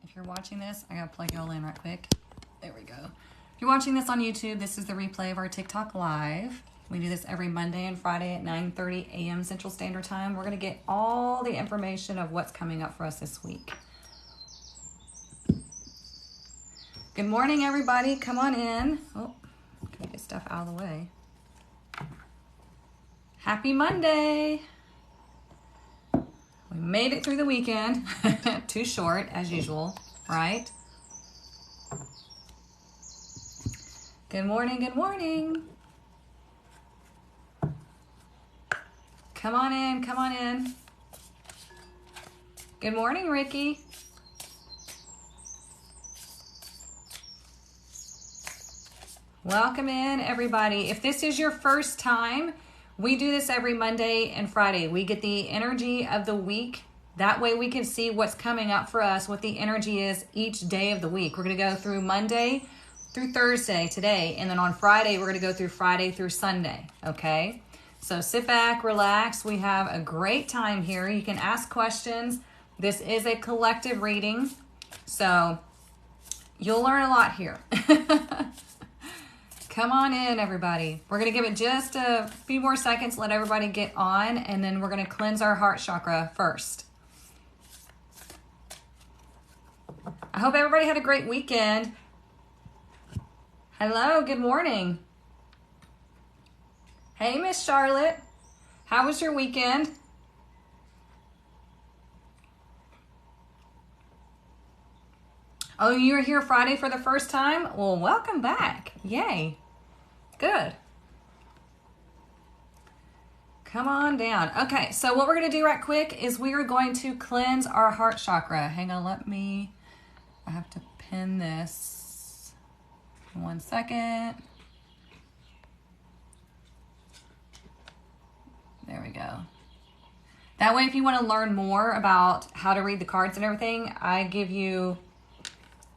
If you're watching this, I gotta plug y'all in right quick. There we go. If you're watching this on YouTube, this is the replay of our TikTok Live. We do this every Monday and Friday at 9:30 a.m. Central Standard Time. We're gonna get all the information of what's coming up for us this week. Good morning, everybody. Come on in. Oh, gotta get stuff out of the way. Happy Monday. We made it through the weekend. Too short, as usual, right? Good morning, good morning. Come on in, come on in. Good morning, Ricky. Welcome in, everybody. If this is your first time, we do this every Monday and Friday. We get the energy of the week. That way we can see what's coming up for us, what the energy is each day of the week. We're going to go through Monday through Thursday today. And then on Friday, we're going to go through Friday through Sunday. Okay? So sit back, relax. We have a great time here. You can ask questions. This is a collective reading. So you'll learn a lot here. Come on in, everybody. We're going to give it just a few more seconds, let everybody get on, and then we're going to cleanse our heart chakra first. I hope everybody had a great weekend. Hello, good morning. Hey, Miss Charlotte. How was your weekend? Oh, you were here Friday for the first time? Well, welcome back. Yay. Good. Come on down. Okay, so what we're going to do right quick is we are going to cleanse our heart chakra. Hang on, I have to pin this. 1 second. There we go. That way, if you want to learn more about how to read the cards and everything, I give you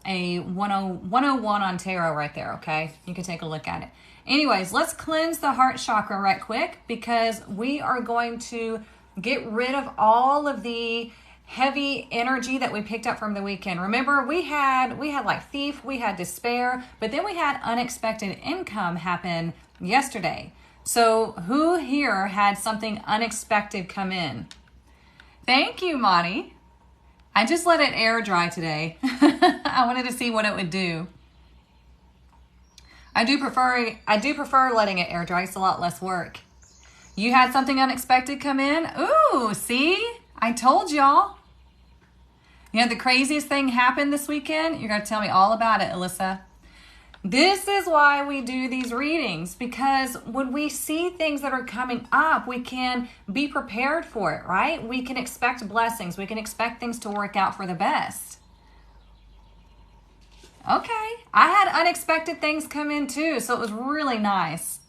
a 101 on tarot right there, okay? You can take a look at it. Anyways, let's cleanse the heart chakra right quick because we are going to get rid of all of the heavy energy that we picked up from the weekend. Remember, we had like thief, we had despair, but then we had unexpected income happen yesterday. So who here had something unexpected come in? Thank you, Monty. I just let it air dry today. I wanted to see what it would do. I do prefer letting it air dry. It's a lot less work. You had something unexpected come in? Ooh, see? I told y'all. You had the craziest thing happen this weekend? You're going to tell me all about it, Alyssa. This is why we do these readings, because when we see things that are coming up, we can be prepared for it, right? We can expect blessings. We can expect things to work out for the best. Okay, I had unexpected things come in too, so it was really nice.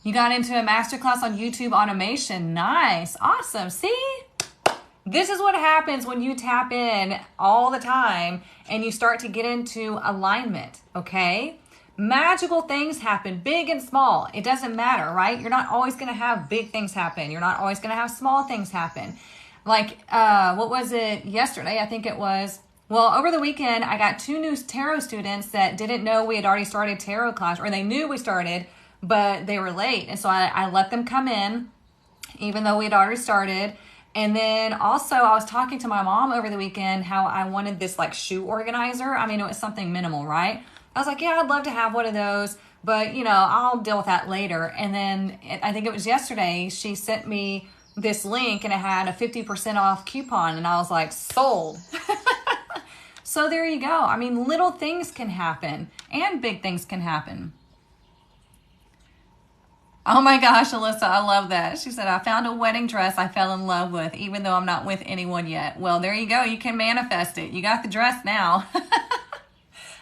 You got into a masterclass on YouTube automation. Nice, awesome. See? This is what happens when you tap in all the time and you start to get into alignment, okay? Magical things happen, big and small. It doesn't matter, right? You're not always going to have big things happen. You're not always going to have small things happen. Like, what was it yesterday? I think it was, well, over the weekend, I got 2 new tarot students that didn't know we had already started tarot class, or they knew we started, but they were late. And so I let them come in, even though we had already started. And then also I was talking to my mom over the weekend how I wanted this like shoe organizer. I mean, it was something minimal, right? I was like, yeah, I'd love to have one of those, but you know, I'll deal with that later. And then I think it was yesterday, she sent me this link and it had a 50% off coupon. And I was like, sold. So there you go. I mean, little things can happen and big things can happen. Oh my gosh, Alyssa, I love that. She said, I found a wedding dress I fell in love with, even though I'm not with anyone yet. Well, there you go. You can manifest it. You got the dress now.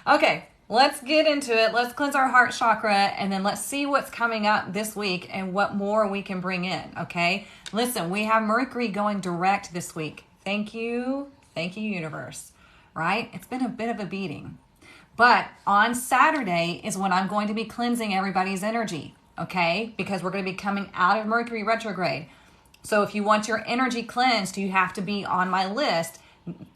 Okay, let's get into it. Let's cleanse our heart chakra, and then let's see what's coming up this week and what more we can bring in, okay? Listen, we have Mercury going direct this week. Thank you, universe, right? It's been a bit of a beating. But on Saturday is when I'm going to be cleansing everybody's energy. Okay, because we're going to be coming out of Mercury retrograde. So if you want your energy cleansed, you have to be on my list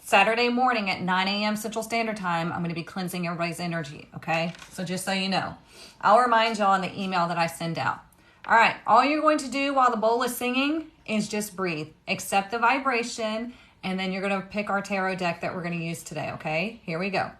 Saturday morning at 9 a.m. Central Standard Time, I'm going to be cleansing everybody's energy, okay? So just so you know. I'll remind y'all in the email that I send out. All right, all you're going to do while the bowl is singing is just breathe. Accept the vibration, and then you're going to pick our tarot deck that we're going to use today, okay? Here we go.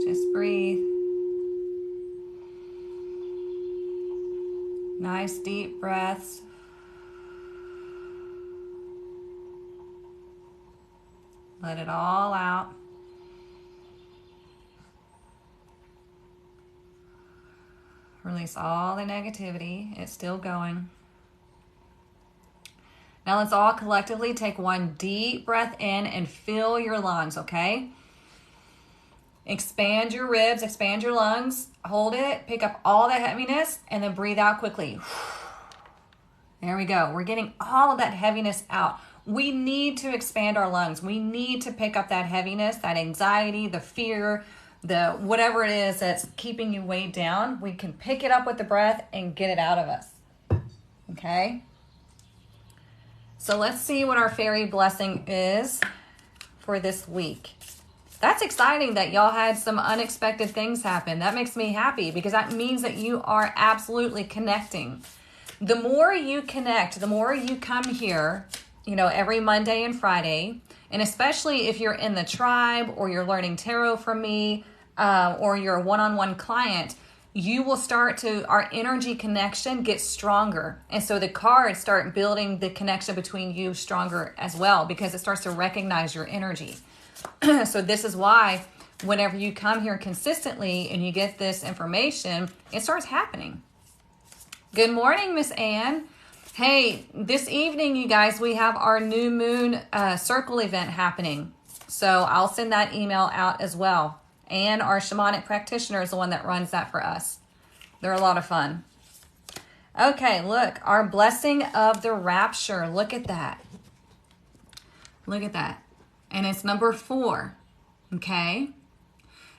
Just breathe. Nice deep breaths. Let it all out. Release all the negativity. It's still going. Now let's all collectively take one deep breath in and fill your lungs, okay? Expand your ribs, expand your lungs, hold it, pick up all that heaviness, and then breathe out quickly. There we go. We're getting all of that heaviness out. We need to expand our lungs. We need to pick up that heaviness, that anxiety, the fear, the whatever it is that's keeping you weighed down. We can pick it up with the breath and get it out of us. Okay? So let's see what our fairy blessing is for this week. That's exciting that y'all had some unexpected things happen. That makes me happy because that means that you are absolutely connecting. The more you connect, the more you come here, you know, every Monday and Friday, and especially if you're in the tribe or you're learning tarot from me or you're a one-on-one client, you will start to, our energy connection gets stronger. And so the cards start building the connection between you stronger as well because it starts to recognize your energy. So this is why whenever you come here consistently and you get this information, it starts happening. Good morning, Miss Ann. Hey, this evening, you guys, we have our new moon circle event happening. So I'll send that email out as well. And our shamanic practitioner is the one that runs that for us. They're a lot of fun. Okay, look, our blessing of the rapture. Look at that. Look at that. And it's number 4, okay?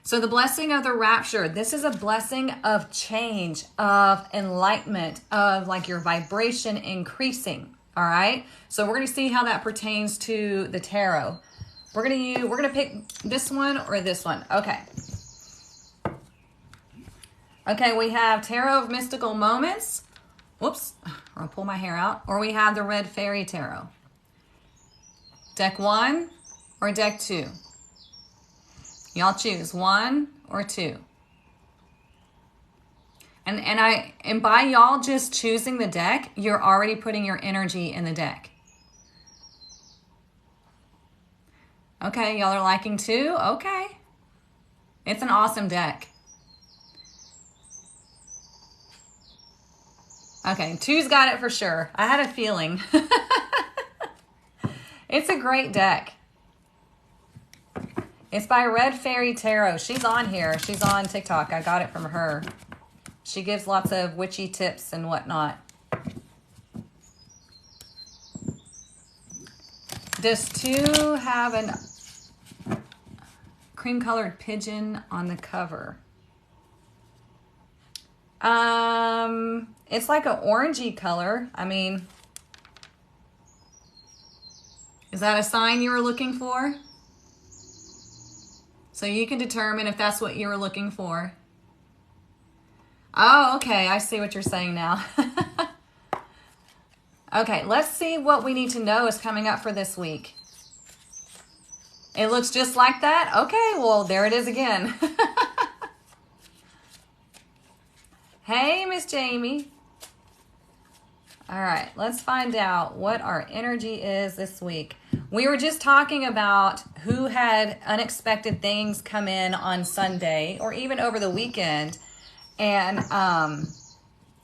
So the blessing of the rapture, this is a blessing of change, of enlightenment, of like your vibration increasing, all right? So we're going to see how that pertains to the tarot. We're going to pick this one or this one. Okay. Okay, we have Tarot of Mystical Moments. Whoops, I'll pull my hair out. Or we have the Red Fairy Tarot. Deck 1 or deck 2? Y'all choose 1 or 2. And by y'all just choosing the deck, you're already putting your energy in the deck. Okay, y'all are liking 2? Okay. It's an awesome deck. Okay, 2's got it for sure. I had a feeling. It's a great deck. It's by Red Fairy Tarot. She's on here. She's on TikTok. I got it from her. She gives lots of witchy tips and whatnot. Does 2 have an cream-colored pigeon on the cover? It's like an orangey color. I mean, is that a sign you were looking for? So you can determine if that's what you were looking for. Oh, okay. I see what you're saying now. Okay, let's see what we need to know is coming up for this week. It looks just like that? Okay, well, there it is again. Hey, Miss Jamie. All right, let's find out what our energy is this week. We were just talking about who had unexpected things come in on Sunday or even over the weekend, and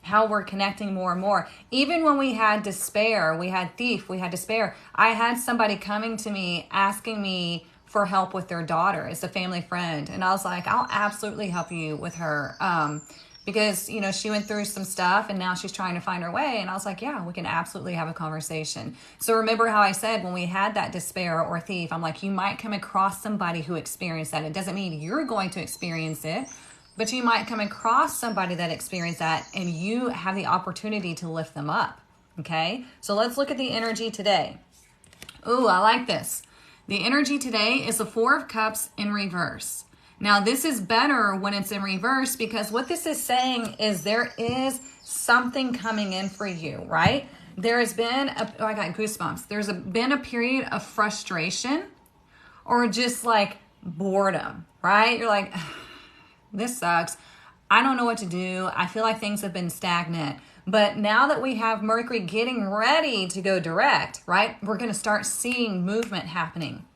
how we're connecting more and more. Even when we had despair, we had thief, we had despair. I had somebody coming to me asking me for help with their daughter. It's a family friend. And I was like, I'll absolutely help you with her. because, you know, she went through some stuff and now she's trying to find her way. And I was like, yeah, we can absolutely have a conversation. So remember how I said when we had that despair or thief, I'm like, you might come across somebody who experienced that. It doesn't mean you're going to experience it, but you might come across somebody that experienced that and you have the opportunity to lift them up. Okay, so let's look at the energy today. Ooh, I like this. The energy today is the Four of Cups in reverse. Now, this is better when it's in reverse because what this is saying is there is something coming in for you, right? There has been, I got goosebumps. There's been a period of frustration or just like boredom, right? You're like, this sucks. I don't know what to do. I feel like things have been stagnant. But now that we have Mercury getting ready to go direct, right, we're going to start seeing movement happening.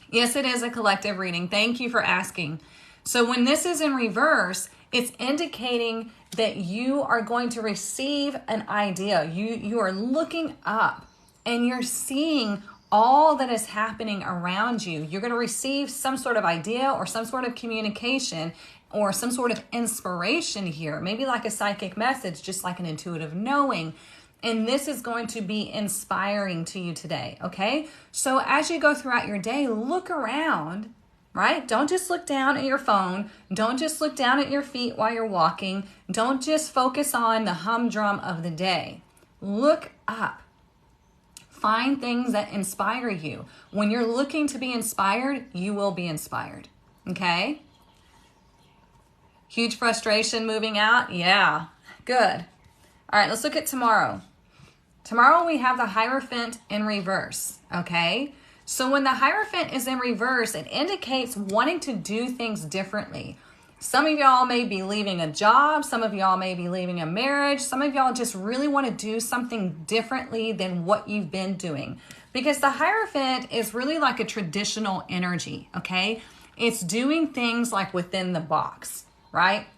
Yes, it is a collective reading. Thank you for asking. So when this is in reverse, it's indicating that you are going to receive an idea. You are looking up and you're seeing all that is happening around you. You're going to receive some sort of idea or some sort of communication or some sort of inspiration here, maybe like a psychic message, just like an intuitive knowing. And this is going to be inspiring to you today, okay? So as you go throughout your day, look around, right? Don't just look down at your phone. Don't just look down at your feet while you're walking. Don't just focus on the humdrum of the day. Look up. Find things that inspire you. When you're looking to be inspired, you will be inspired, okay? Huge frustration moving out? Yeah, good. All right, let's look at tomorrow. Tomorrow we have the Hierophant in reverse, okay? So when the Hierophant is in reverse, it indicates wanting to do things differently. Some of y'all may be leaving a job. Some of y'all may be leaving a marriage. Some of y'all just really want to do something differently than what you've been doing. Because the Hierophant is really like a traditional energy, okay? It's doing things like within the box, right?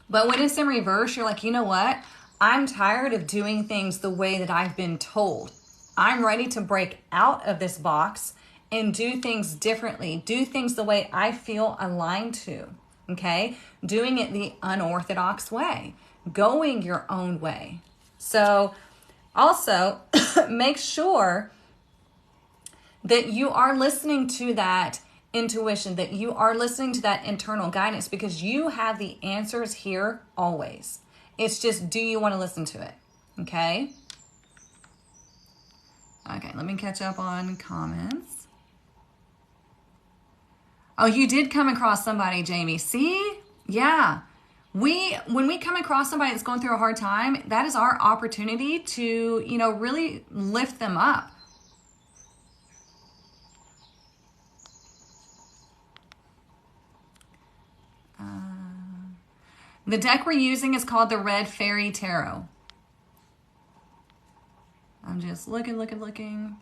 But when it's in reverse, you're like, you know what? I'm tired of doing things the way that I've been told. I'm ready to break out of this box and do things differently. Do things the way I feel aligned to, okay? Doing it the unorthodox way. Going your own way. So also make sure that you are listening to that intuition, that you are listening to that internal guidance because you have the answers here always. It's just, do you want to listen to it? Okay. Okay, let me catch up on comments. Oh, you did come across somebody, Jamie. See? Yeah. When we come across somebody that's going through a hard time, that is our opportunity to, you know, really lift them up. The deck we're using is called the Red Fairy Tarot. I'm just looking.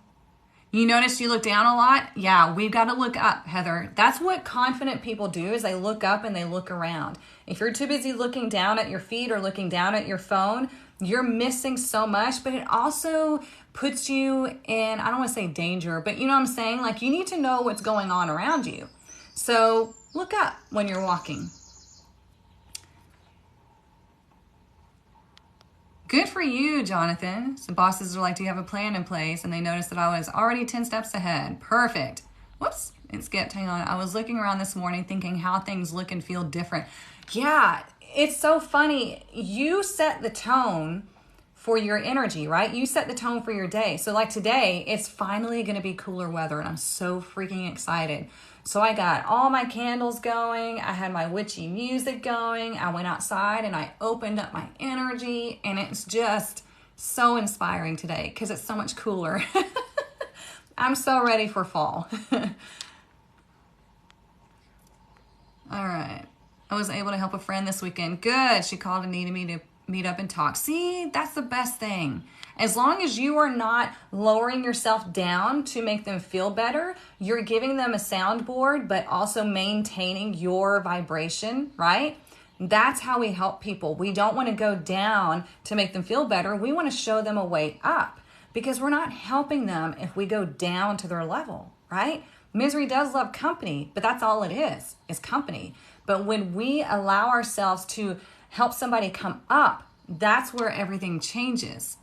You notice you look down a lot? Yeah, we've got to look up, Heather. That's what confident people do, is they look up and they look around. If you're too busy looking down at your feet or looking down at your phone, you're missing so much, but it also puts you in, I don't want to say danger, but you know what I'm saying? Like, you need to know what's going on around you. So look up when you're walking. Good for you, Jonathan. Some bosses are like, do you have a plan in place? And they noticed that I was already 10 steps ahead. Perfect. Whoops, it skipped. Hang on. I was looking around this morning thinking how things look and feel different. Yeah, it's so funny. You set the tone for your energy, right? You set the tone for your day. So like today, it's finally going to be cooler weather and I'm so freaking excited. So I got all my candles going. I had my witchy music going. I went outside and I opened up my energy and it's just so inspiring today because it's so much cooler. I'm so ready for fall. All right. I was able to help a friend this weekend. Good. She called and needed me to meet up and talk. See, that's the best thing. As long as you are not lowering yourself down to make them feel better, you're giving them a soundboard, but also maintaining your vibration, right? That's how we help people. We don't want to go down to make them feel better. We want to show them a way up because we're not helping them if we go down to their level, right? Misery does love company, but that's all it is company. But when we allow ourselves to help somebody come up, that's where everything changes.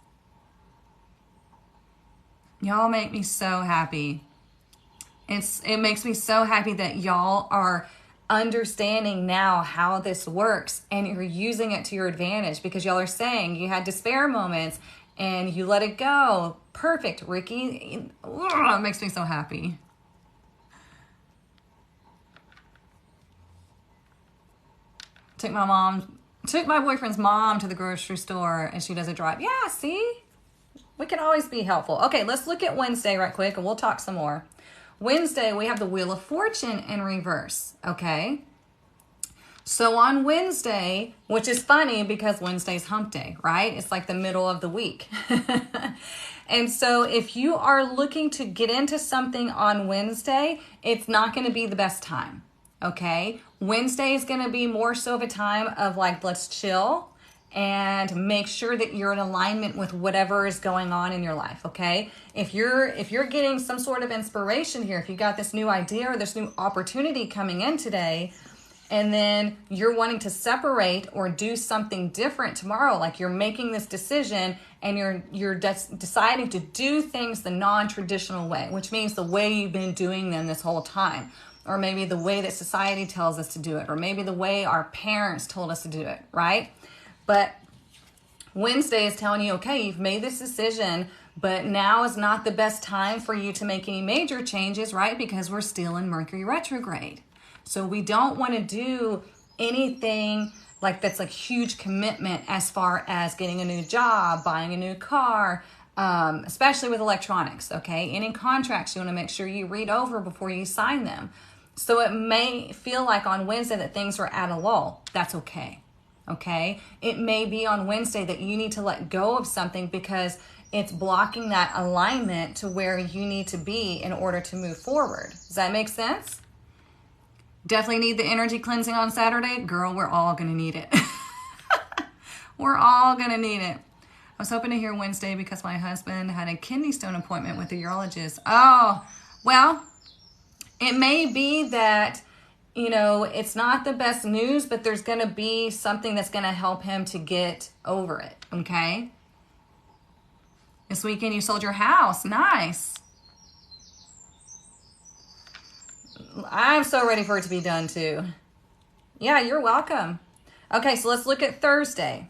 Y'all make me so happy. It makes me so happy that y'all are understanding now how this works and you're using it to your advantage, because y'all are saying you had despair moments and you let it go. Perfect, Ricky. It makes me so happy. Took my boyfriend's mom to the grocery store and she doesn't drive. Yeah, see? We can always be helpful. Okay, let's look at Wednesday right quick and we'll talk some more. Wednesday, we have the Wheel of Fortune in reverse, okay? So on Wednesday, which is funny because Wednesday's hump day, right? It's like the middle of the week. And so if you are looking to get into something on Wednesday, it's not going to be the best time, okay? Wednesday is going to be more so of a time of like, let's chill and make sure that you're in alignment with whatever is going on in your life, okay? If you're getting some sort of inspiration here, if you got this new idea or this new opportunity coming in today, and then you're wanting to separate or do something different tomorrow, like you're making this decision and you're deciding to do things the non-traditional way, which means the way you've been doing them this whole time, or maybe the way that society tells us to do it, or maybe the way our parents told us to do it, right? But Wednesday is telling you, okay, you've made this decision, but now is not the best time for you to make any major changes, right? Because we're still in Mercury retrograde. So we don't want to do anything like that's like huge commitment as far as getting a new job, buying a new car, especially with electronics, okay? Any contracts, you want to make sure you read over before you sign them. So it may feel like on Wednesday that things are at a lull. That's okay. Okay, it may be on Wednesday that you need to let go of something because it's blocking that alignment to where you need to be in order to move forward. Does that make sense? Definitely need the energy cleansing on Saturday. Girl, we're all going to need it. We're all going to need it. I was hoping to hear Wednesday because my husband had a kidney stone appointment with a urologist. Oh, well, it may be that it's not the best news, but there's going to be something that's going to help him to get over it, okay? This weekend you sold your house. Nice. I'm so ready for it to be done too. Yeah, you're welcome. Okay, so let's look at Thursday.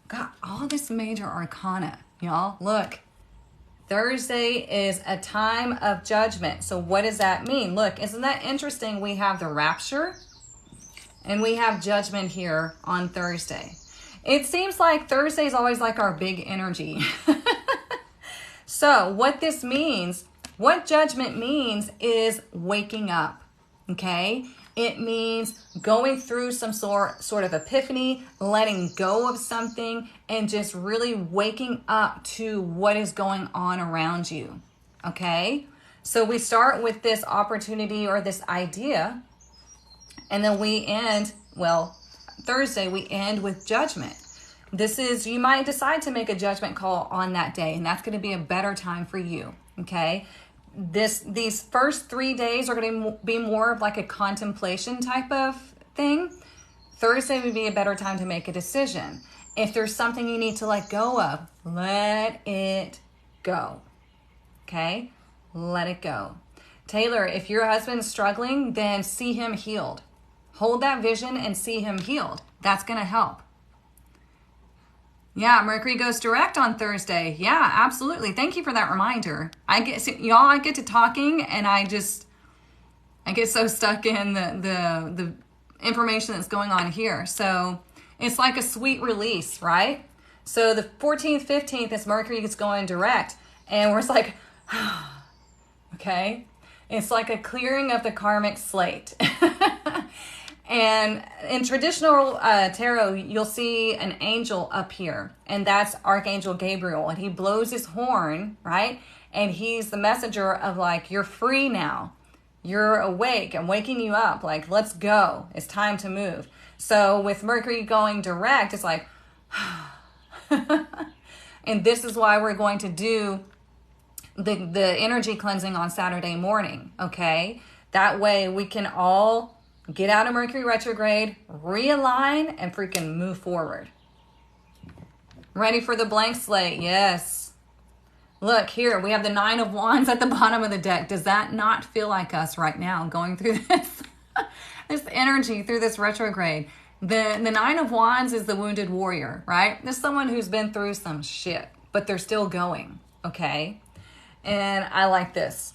Got all this major arcana, y'all. Look. Thursday is a time of judgment. So what does that mean? Look, isn't that interesting? We have the rapture and we have judgment here on Thursday. It seems like Thursday is always like our big energy. So what this means, what judgment means is waking up, okay? It means going through some sort of epiphany, letting go of something, and just really waking up to what is going on around you, okay? So we start with this opportunity or this idea, and then we end, Thursday, we end with judgment. This is, you might decide to make a judgment call on that day, and that's going to be a better time for you, okay? These first 3 days are going to be more of like a contemplation type of thing. Thursday would be a better time to make a decision. If there's something you need to let go of, let it go. Okay? Let it go. Taylor, if your husband's struggling, then see him healed. Hold that vision and see him healed. That's going to help. Yeah, Mercury goes direct on Thursday. Yeah, absolutely. Thank you for that reminder. I get to talking and I get so stuck in the information that's going on here. So it's like a sweet release, right? So the 14th, 15th is Mercury is going direct and we're just like, okay. It's like a clearing of the karmic slate. And in traditional tarot, you'll see an angel up here, and that's Archangel Gabriel, and he blows his horn, right? And he's the messenger of like, you're free now. You're awake. I'm waking you up. Like, let's go. It's time to move. So with Mercury going direct, it's like, and this is why we're going to do the energy cleansing on Saturday morning, okay? That way we can all Get out of Mercury retrograde, realign, and freaking move forward. Ready for the blank slate? Yes. Look, here, we have the 9 of Wands at the bottom of the deck. Does that not feel like us right now going through this, this energy through this retrograde? The 9 of Wands is the wounded warrior, right? There's someone who's been through some shit, but they're still going, okay? And I like this.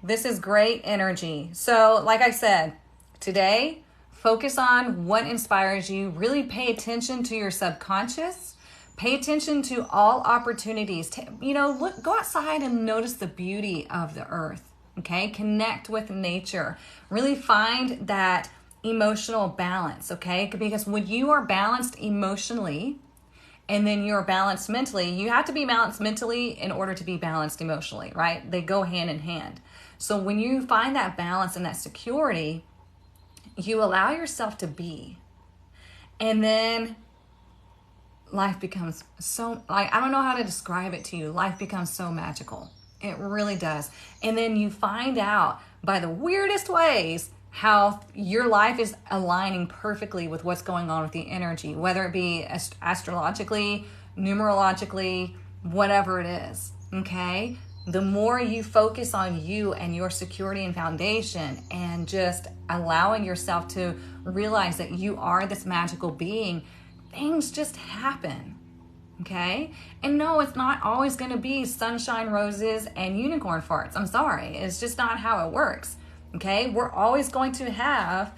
This is great energy. So, like I said, today, focus on what inspires you. Really pay attention to your subconscious. Pay attention to all opportunities. Look, go outside and notice the beauty of the earth, okay? Connect with nature. Really find that emotional balance, okay? Because when you are balanced emotionally and then you're balanced mentally, you have to be balanced mentally in order to be balanced emotionally, right? They go hand in hand. So when you find that balance and that security, you allow yourself to be. And then life becomes so, I don't know how to describe it to you. Life becomes so magical. It really does. And then you find out by the weirdest ways how your life is aligning perfectly with what's going on with the energy, whether it be astrologically, numerologically, whatever it is, okay? The more you focus on you and your security and foundation and just allowing yourself to realize that you are this magical being, things just happen, okay? And no, it's not always going to be sunshine, roses, and unicorn farts. I'm sorry. It's just not how it works, okay? We're always going to have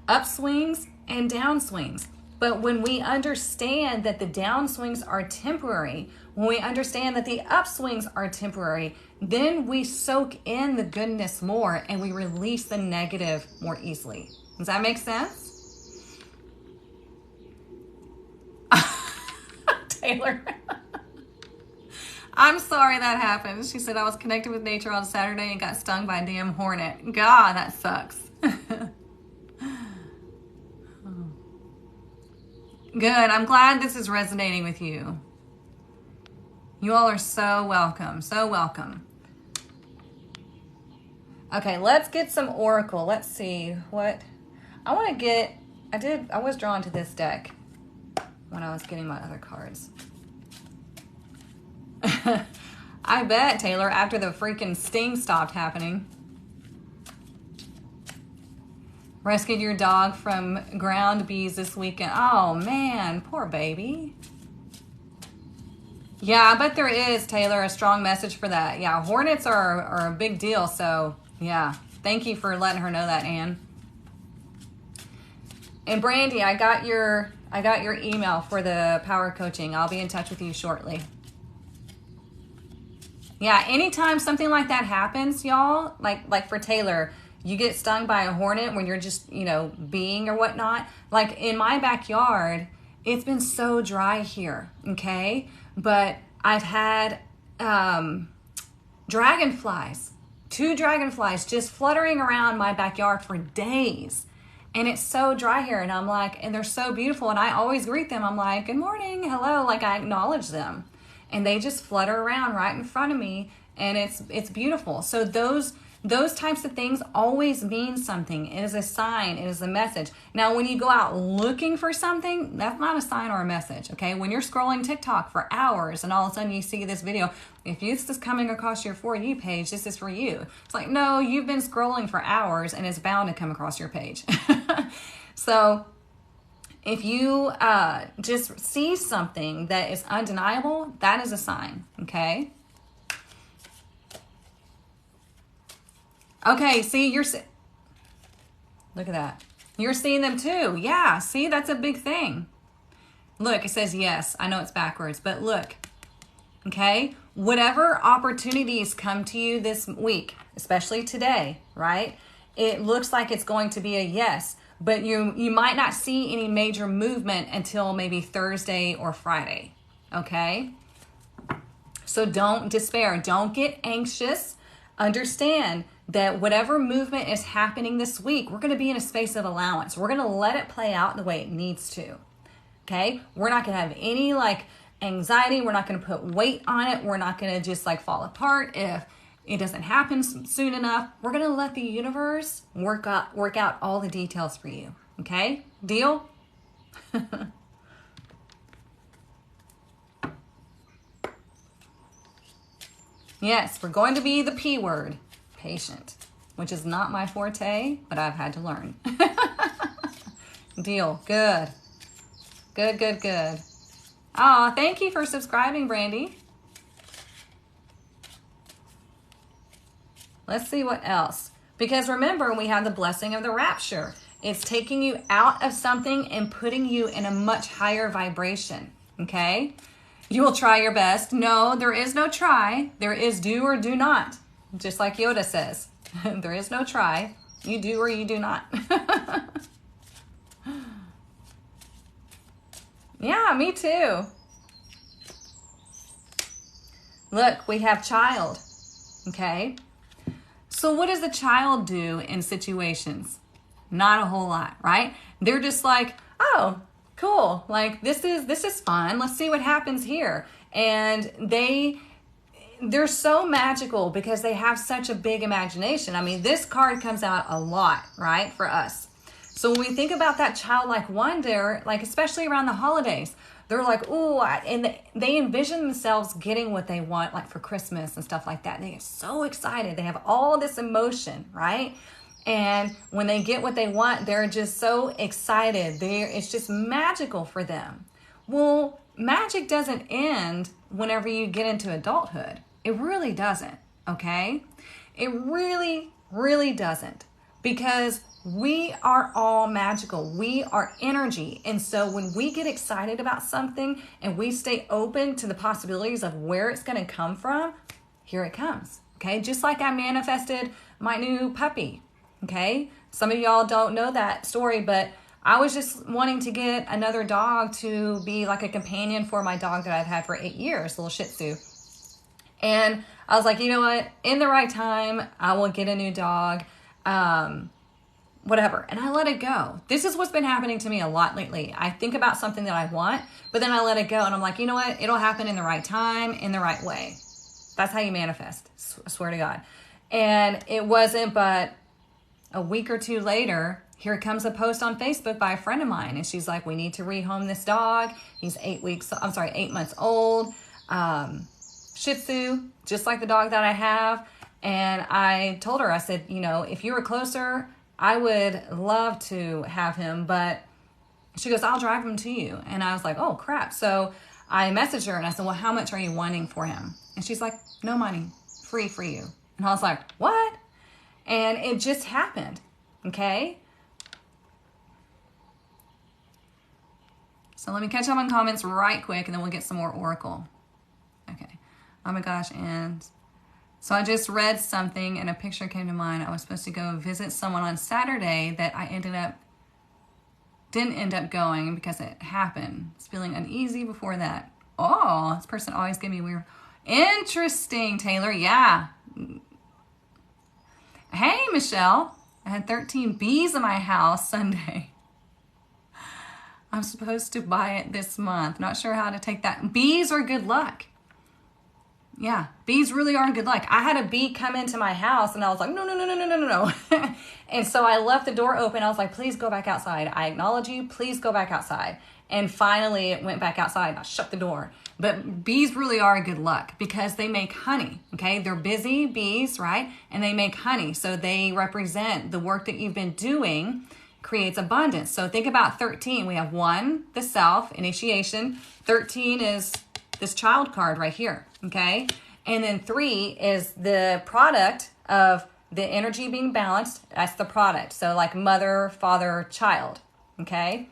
upswings and downswings. But when we understand that the downswings are temporary, when we understand that the upswings are temporary, then we soak in the goodness more and we release the negative more easily. Does that make sense? Taylor. I'm sorry that happened. She said, I was connected with nature on Saturday and got stung by a damn hornet. God, that sucks. Good. I'm glad this is resonating with you. You all are so welcome. So welcome. Okay, let's get some oracle. Let's see what I want to get. I was drawn to this deck when I was getting my other cards. I bet, Taylor, after the freaking sting stopped happening. Rescued your dog from ground bees this weekend. Oh, man, poor baby. Yeah, I bet there is, Taylor, a strong message for that. Yeah, hornets are a big deal, so yeah. Thank you for letting her know that, Anne. And Brandy, I got your email for the power coaching. I'll be in touch with you shortly. Yeah, anytime something like that happens, y'all, like for Taylor, you get stung by a hornet when you're just, being or whatnot. Like in my backyard, it's been so dry here, okay? But I've had dragonflies, 2 dragonflies just fluttering around my backyard for days. And it's so dry here. And I'm like, and they're so beautiful. And I always greet them. I'm like, good morning, hello. Like I acknowledge them. And they just flutter around right in front of me. And it's beautiful. So those types of things always mean something. It is a sign. It is a message. Now, when you go out looking for something, that's not a sign or a message, okay? When you're scrolling TikTok for hours and all of a sudden you see this video, if this is coming across your For You page, this is for you. It's like, no, you've been scrolling for hours and it's bound to come across your page. So if you just see something that is undeniable, that is a sign, okay? Okay, see, look at that. You're seeing them too. Yeah, see, that's a big thing. Look, it says yes. I know it's backwards, but look, okay? Whatever opportunities come to you this week, especially today, right? It looks like it's going to be a yes, but you might not see any major movement until maybe Thursday or Friday, okay? So don't despair. Don't get anxious. Understand that whatever movement is happening this week, we're going to be in a space of allowance. We're going to let it play out the way it needs to. Okay? We're not going to have any anxiety. We're not going to put weight on it. We're not going to just fall apart if it doesn't happen soon enough, we're going to let the universe work out all the details for you. Okay? Deal? Yes, we're going to be the P word, patient, which is not my forte, but I've had to learn. Deal. Good. Good, good, good. Oh, thank you for subscribing, Brandy. Let's see what else. Because remember, we have the blessing of the rapture. It's taking you out of something and putting you in a much higher vibration. Okay? You will try your best. No, there is no try. There is do or do not. Just like Yoda says. There is no try. You do or you do not. Yeah, me too. Look, we have child. Okay? So what does the child do in situations? Not a whole lot, right? They're just like, oh, cool. Like this is fun. Let's see what happens here. And they're so magical because they have such a big imagination. I mean, this card comes out a lot, right, for us. So when we think about that childlike wonder, like especially around the holidays, they're like, ooh, and they envision themselves getting what they want, like for Christmas and stuff like that. They get so excited. They have all this emotion, right? And when they get what they want, they're just so excited. It's just magical for them. Well, magic doesn't end whenever you get into adulthood. It really doesn't, okay? It really, really doesn't. Because we are all magical. We are energy. And so when we get excited about something and we stay open to the possibilities of where it's going to come from, here it comes, okay? Just like I manifested my new puppy. Okay, some of y'all don't know that story, but I was just wanting to get another dog to be like a companion for my dog that I've had for 8 years, little Shih Tzu. And I was like, you know what? In the right time, I will get a new dog, whatever. And I let it go. This is what's been happening to me a lot lately. I think about something that I want, but then I let it go. And I'm like, you know what? It'll happen in the right time, in the right way. That's how you manifest. I swear to God. And it wasn't, but a week or two later, here comes a post on Facebook by a friend of mine. And she's like, we need to rehome this dog. He's 8 months old. Shih Tzu, just like the dog that I have. And I told her, I said, you know, if you were closer, I would love to have him. But she goes, I'll drive him to you. And I was like, oh, crap. So I messaged her and I said, well, how much are you wanting for him? And she's like, no money, free for you. And I was like, what? And it just happened, okay? So let me catch up on comments right quick, and then we'll get some more oracle. Okay. Oh my gosh, and so I just read something, and a picture came to mind. I was supposed to go visit someone on Saturday that I didn't end up going because it happened. I was feeling uneasy before that. Oh, this person always gave me weird. Interesting, Taylor. Yeah. Hey, Michelle, I had 13 bees in my house Sunday. I'm supposed to buy it this month. Not sure how to take that. Bees are good luck. Yeah, bees really are good luck. I had a bee come into my house and I was like, no. And so I left the door open. I was like, please go back outside. I acknowledge you. Please go back outside. And finally it went back outside. I shut the door. But bees really are good luck because they make honey, okay? They're busy bees, right? And they make honey. So they represent the work that you've been doing creates abundance. So think about 13. We have 1, the self, initiation. 13 is this child card right here, okay? And then 3 is the product of the energy being balanced. That's the product. So like mother, father, child, okay?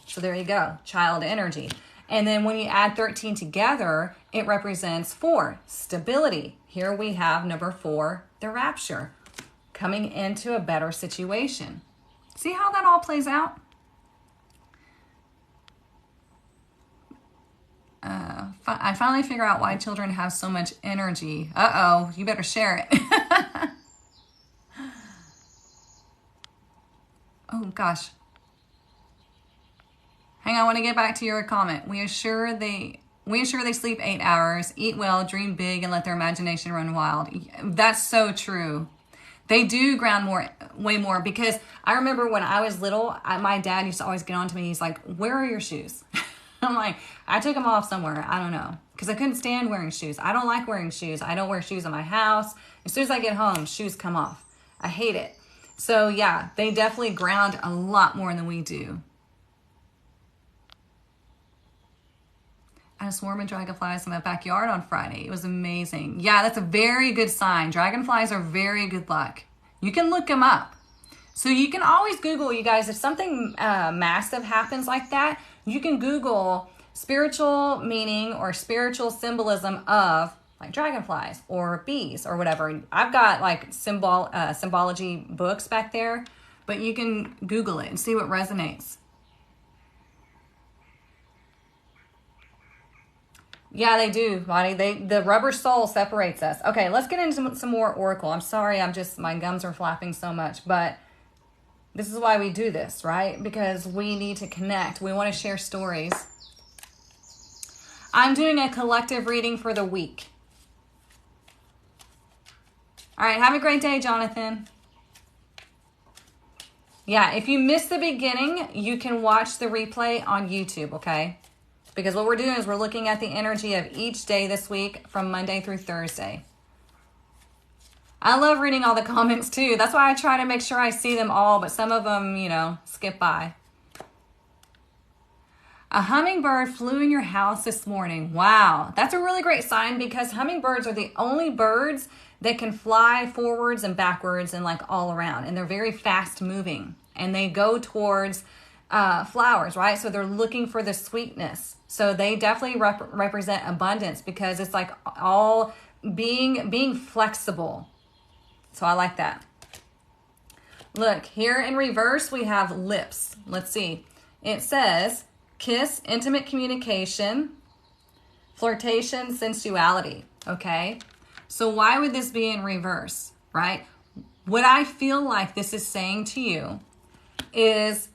So there you go, child energy. And then when you add 13 together, it represents 4, stability. Here we have number 4, the rapture, coming into a better situation. See how that all plays out? I finally figure out why children have so much energy. Uh-oh, you better share it. Oh, gosh. Hang on, I want to get back to your comment. We assure they We ensure they sleep 8 hours, eat well, dream big, and let their imagination run wild. That's so true. They do ground way more, because I remember when I was little, my dad used to always get on to me. He's like, where are your shoes? I'm like, I took them off somewhere. I don't know. Because I couldn't stand wearing shoes. I don't like wearing shoes. I don't wear shoes in my house. As soon as I get home, shoes come off. I hate it. So yeah, they definitely ground a lot more than we do. I had a swarm of dragonflies in my backyard on Friday. It was amazing. Yeah, that's a very good sign. Dragonflies are very good luck. You can look them up. So you can always Google, you guys, if something massive happens like that, you can Google spiritual meaning or spiritual symbolism of like dragonflies or bees or whatever. I've got like symbology books back there, but you can Google it and see what resonates. Yeah, they do, Bonnie. The rubber sole separates us. Okay, let's get into some more oracle. I'm sorry, my gums are flapping so much, but this is why we do this, right? Because we need to connect. We want to share stories. I'm doing a collective reading for the week. All right, have a great day, Jonathan. Yeah, if you missed the beginning, you can watch the replay on YouTube, okay? Because what we're doing is we're looking at the energy of each day this week from Monday through Thursday. I love reading all the comments too. That's why I try to make sure I see them all, but some of them, skip by. A hummingbird flew in your house this morning. Wow, that's a really great sign, because hummingbirds are the only birds that can fly forwards and backwards and like all around. And they're very fast moving, and they go towards flowers, right? So they're looking for the sweetness. So they definitely represent abundance, because it's like all being flexible. So I like that. Look, here in reverse, we have lips. Let's see. It says kiss, intimate communication, flirtation, sensuality. Okay. So why would this be in reverse, right? What I feel like this is saying to you is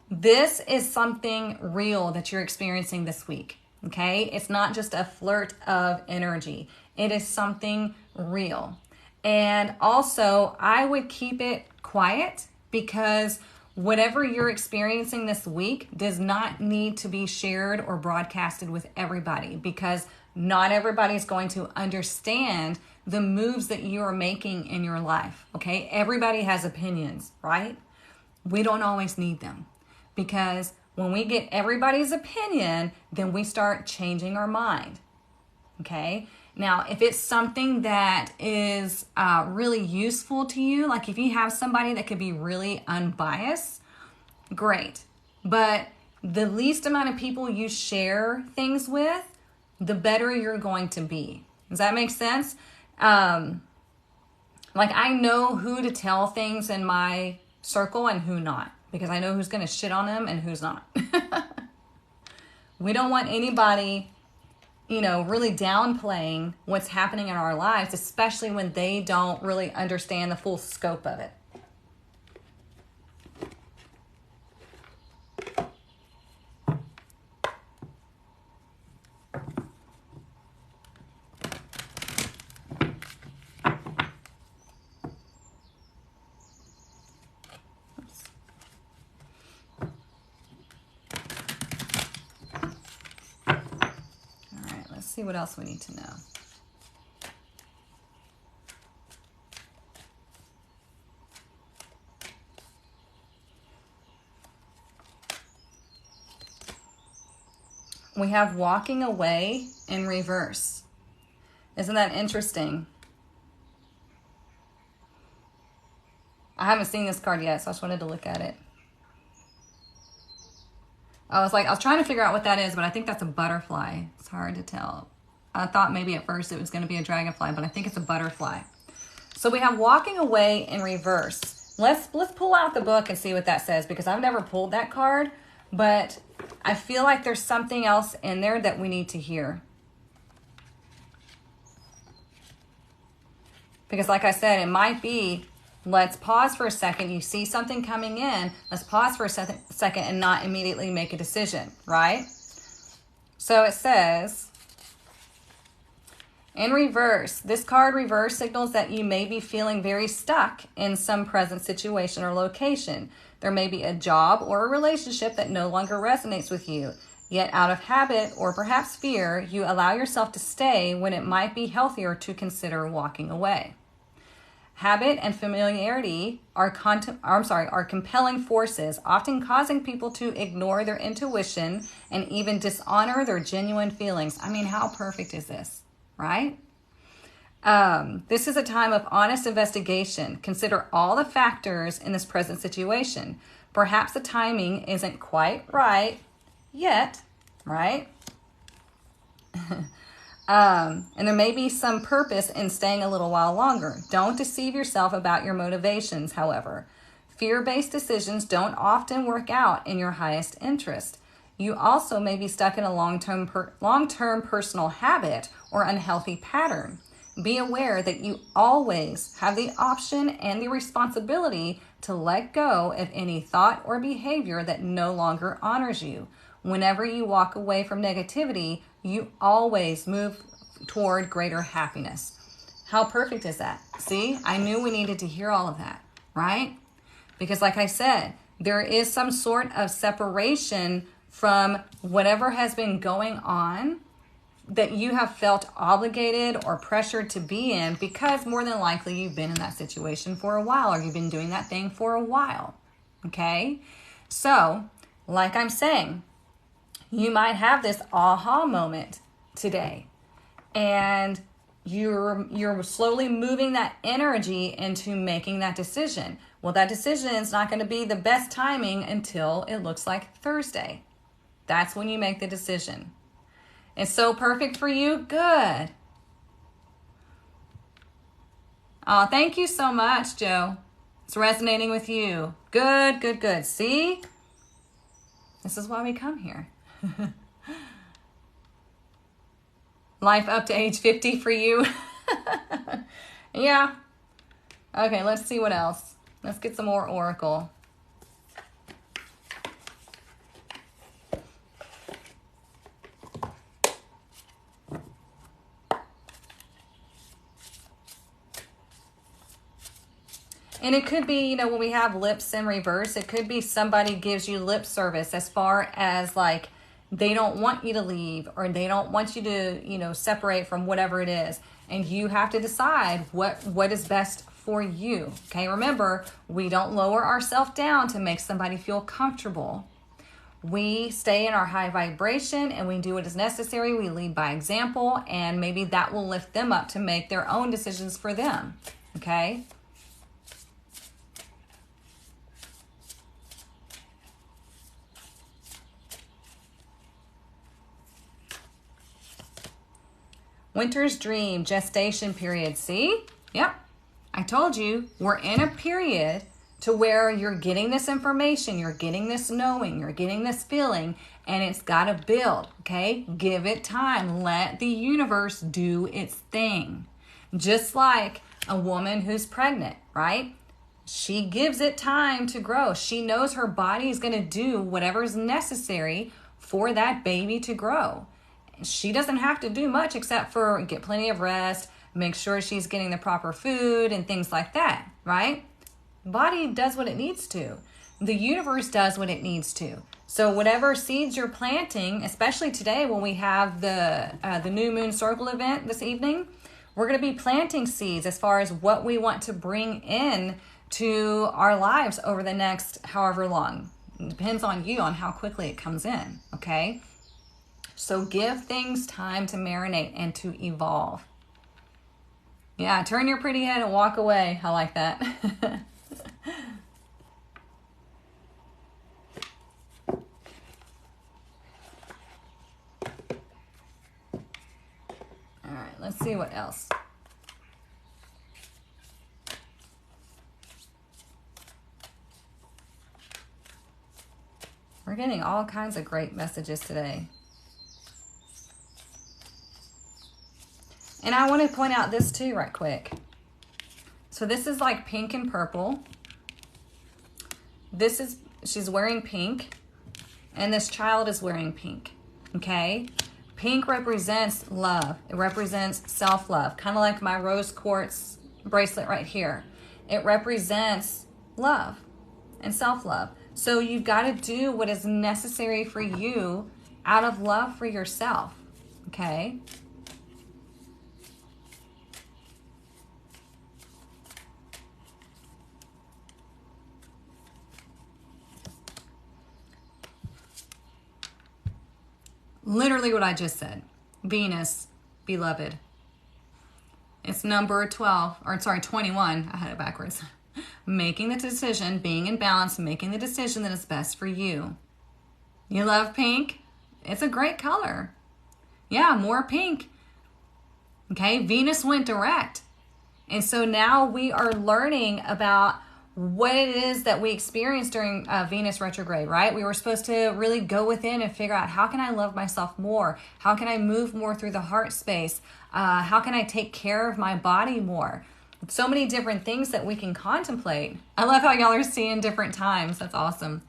this is something real that you're experiencing this week, okay? It's not just a flirt of energy. It is something real. And also, I would keep it quiet, because whatever you're experiencing this week does not need to be shared or broadcasted with everybody, because not everybody's going to understand the moves that you are making in your life, okay? Everybody has opinions, right? We don't always need them. Because when we get everybody's opinion, then we start changing our mind, okay? Now, if it's something that is really useful to you, like if you have somebody that could be really unbiased, great. But the least amount of people you share things with, the better you're going to be. Does that make sense? Like I know who to tell things in my circle and who not, because I know who's going to shit on them and who's not. We don't want anybody, really downplaying what's happening in our lives, especially when they don't really understand the full scope of it. See what else we need to know. We have walking away in reverse. Isn't that interesting? I haven't seen this card yet, so I just wanted to look at it. I was trying to figure out what that is, but I think that's a butterfly. It's hard to tell. I thought maybe at first it was going to be a dragonfly, but I think it's a butterfly. So we have walking away in reverse. Let's pull out the book and see what that says, because I've never pulled that card, but I feel like there's something else in there that we need to hear. Because like I said, it might be, let's pause for a second. You see something coming in. Let's pause for a second and not immediately make a decision, right? So it says, in reverse, this card reverse signals that you may be feeling very stuck in some present situation or location. There may be a job or a relationship that no longer resonates with you. Yet out of habit or perhaps fear, you allow yourself to stay when it might be healthier to consider walking away. Habit and familiarity are compelling forces, often causing people to ignore their intuition and even dishonor their genuine feelings. I mean, how perfect is this, right? This is a time of honest investigation. Consider all the factors in this present situation. Perhaps the timing isn't quite right yet, right? And there may be some purpose in staying a little while longer. Don't deceive yourself about your motivations, however. Fear-based decisions don't often work out in your highest interest. You also may be stuck in a long-term personal habit or unhealthy pattern. Be aware that you always have the option and the responsibility to let go of any thought or behavior that no longer honors you. Whenever you walk away from negativity, you always move toward greater happiness. How perfect is that? See, I knew we needed to hear all of that, right? Because like I said, there is some sort of separation from whatever has been going on that you have felt obligated or pressured to be in, because more than likely you've been in that situation for a while, or you've been doing that thing for a while, okay? So, like I'm saying, you might have this aha moment today, and you're slowly moving that energy into making that decision. Well, that decision is not going to be the best timing until it looks like Thursday. That's when you make the decision. It's so perfect for you. Good. Oh, thank you so much, Joe. It's resonating with you. Good, good, good. See? This is why we come here. Life up to age 50 for you. Yeah. Okay, let's see what else. Let's get some more oracle. And it could be, when we have lips in reverse, it could be somebody gives you lip service as far as like they don't want you to leave, or they don't want you to, separate from whatever it is. And you have to decide what is best for you. Okay, remember, we don't lower ourselves down to make somebody feel comfortable. We stay in our high vibration and we do what is necessary. We lead by example, and maybe that will lift them up to make their own decisions for them. Okay? Winter's dream, gestation period. See? Yep. I told you, we're in a period to where you're getting this information, you're getting this knowing, you're getting this feeling, and it's got to build, okay? Give it time. Let the universe do its thing. Just like a woman who's pregnant, right? She gives it time to grow. She knows her body is going to do whatever is necessary for that baby to grow. She doesn't have to do much except for get plenty of rest, make sure she's getting the proper food and things like that, right? Body does what it needs to. The universe does what it needs to. So whatever seeds you're planting, especially today when we have the new moon circle event this evening, we're going to be planting seeds as far as what we want to bring in to our lives over the next however long. It depends on you on how quickly it comes in, okay? So give things time to marinate and to evolve. Yeah, turn your pretty head and walk away. I like that. All right, let's see what else. We're getting all kinds of great messages today. And I want to point out this too right quick. So this is like pink and purple. She's wearing pink, and this child is wearing pink, okay? Pink represents love. It represents self-love, kind of like my rose quartz bracelet right here. It represents love and self-love. So you've got to do what is necessary for you out of love for yourself, okay? Literally what I just said. Venus, beloved. It's number 12, or sorry, 21. I had it backwards. Making the decision, being in balance, making the decision that is best for you. You love pink? It's a great color. Yeah, more pink. Okay, Venus went direct. And so now we are learning about what it is that we experienced during Venus retrograde, right? We were supposed to really go within and figure out, how can I love myself more? How can I move more through the heart space? How can I take care of my body more? So many different things that we can contemplate. I love how y'all are seeing different times. That's awesome.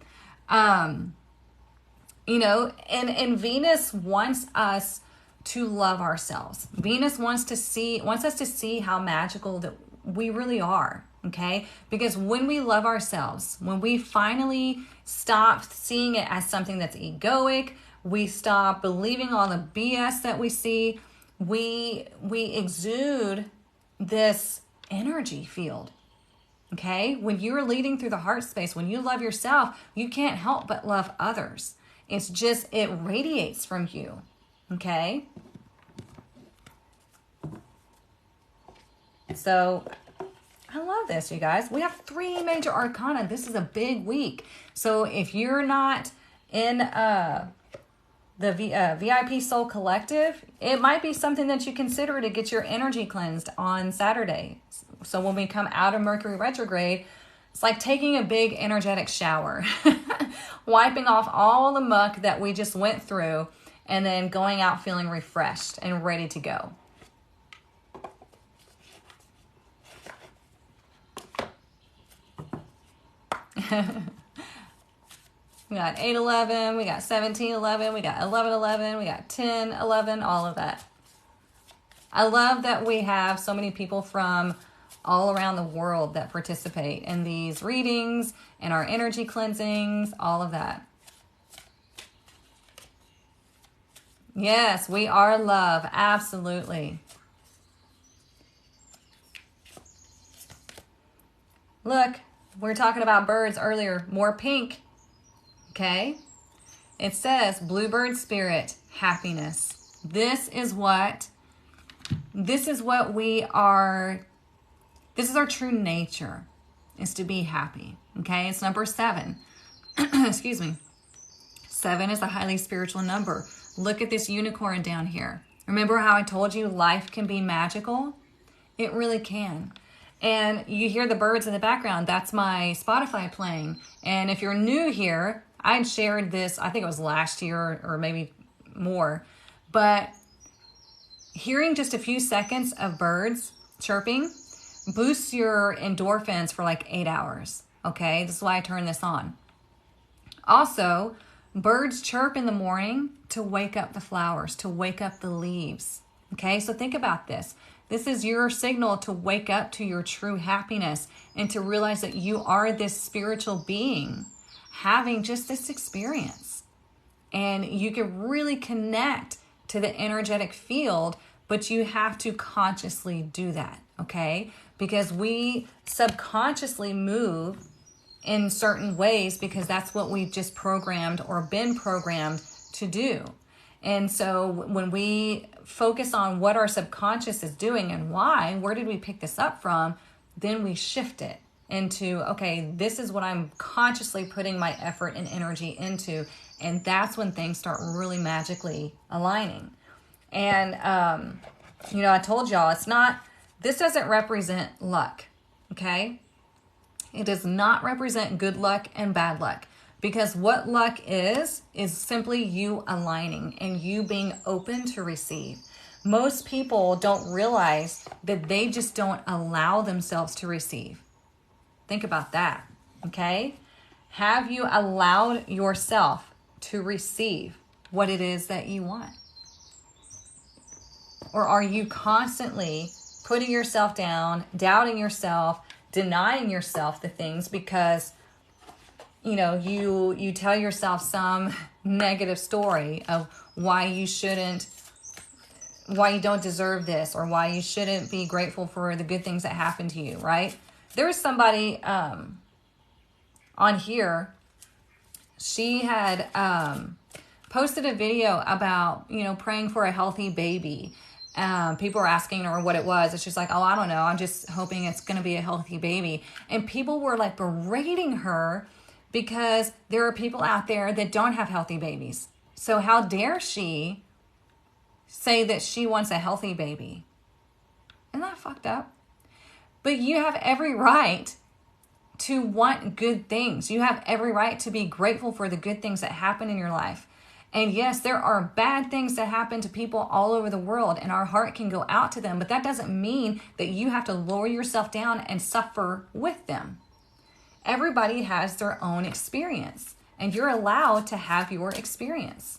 You know, and Venus wants us to love ourselves. Venus wants us to see how magical that we really are. Okay? Because when we love ourselves, when we finally stop seeing it as something that's egoic, we stop believing all the BS that we see, we exude this energy field. Okay? When you're leading through the heart space, when you love yourself, you can't help but love others. It's just, it radiates from you. Okay? So I love this, you guys. We have 3 major arcana. This is a big week. So if you're not in the VIP Soul Collective, it might be something that you consider to get your energy cleansed on Saturday. So when we come out of Mercury retrograde, it's like taking a big energetic shower, wiping off all the muck that we just went through, and then going out feeling refreshed and ready to go. We got 8-11, we got 17-11, we got 11-11, we got 10-11, all of that. I love that we have so many people from all around the world that participate in these readings and our energy cleansings, all of that. Yes, we are love, absolutely. Look, we were talking about birds earlier, more pink. Okay? It says bluebird spirit, happiness. This is what we are. This is our true nature, is to be happy. Okay? It's number 7. Excuse me. 7 is a highly spiritual number. Look at this unicorn down here. Remember how I told you life can be magical? It really can. And you hear the birds in the background. That's my Spotify playing. And if you're new here, I had shared this, I think it was last year or maybe more. But hearing just a few seconds of birds chirping boosts your endorphins for like 8 hours. Okay, this is why I turned this on. Also, birds chirp in the morning to wake up the flowers, to wake up the leaves. Okay, so think about this. This is your signal to wake up to your true happiness and to realize that you are this spiritual being having just this experience. And you can really connect to the energetic field, but you have to consciously do that, okay? Because we subconsciously move in certain ways because that's what we've just programmed or been programmed to do. And so when we focus on what our subconscious is doing and why, where did we pick this up from, then we shift it into, okay, this is what I'm consciously putting my effort and energy into. And that's when things start really magically aligning. And, I told y'all, this doesn't represent luck, okay? It does not represent good luck and bad luck. Because what luck is simply you aligning and you being open to receive. Most people don't realize that they just don't allow themselves to receive. Think about that, okay? Have you allowed yourself to receive what it is that you want? Or are you constantly putting yourself down, doubting yourself, denying yourself the things because, you know, you tell yourself some negative story of why you don't deserve this, or why you shouldn't be grateful for the good things that happen to you, right? There was somebody on here, she had posted a video about, you know, praying for a healthy baby. People were asking her what it was, and she's like, oh, I don't know, I'm just hoping it's going to be a healthy baby. And people were like berating her because there are people out there that don't have healthy babies. So how dare she say that she wants a healthy baby? Isn't that fucked up? But you have every right to want good things. You have every right to be grateful for the good things that happen in your life. And yes, there are bad things that happen to people all over the world, and our heart can go out to them, but that doesn't mean that you have to lower yourself down and suffer with them. Everybody has their own experience, and you're allowed to have your experience.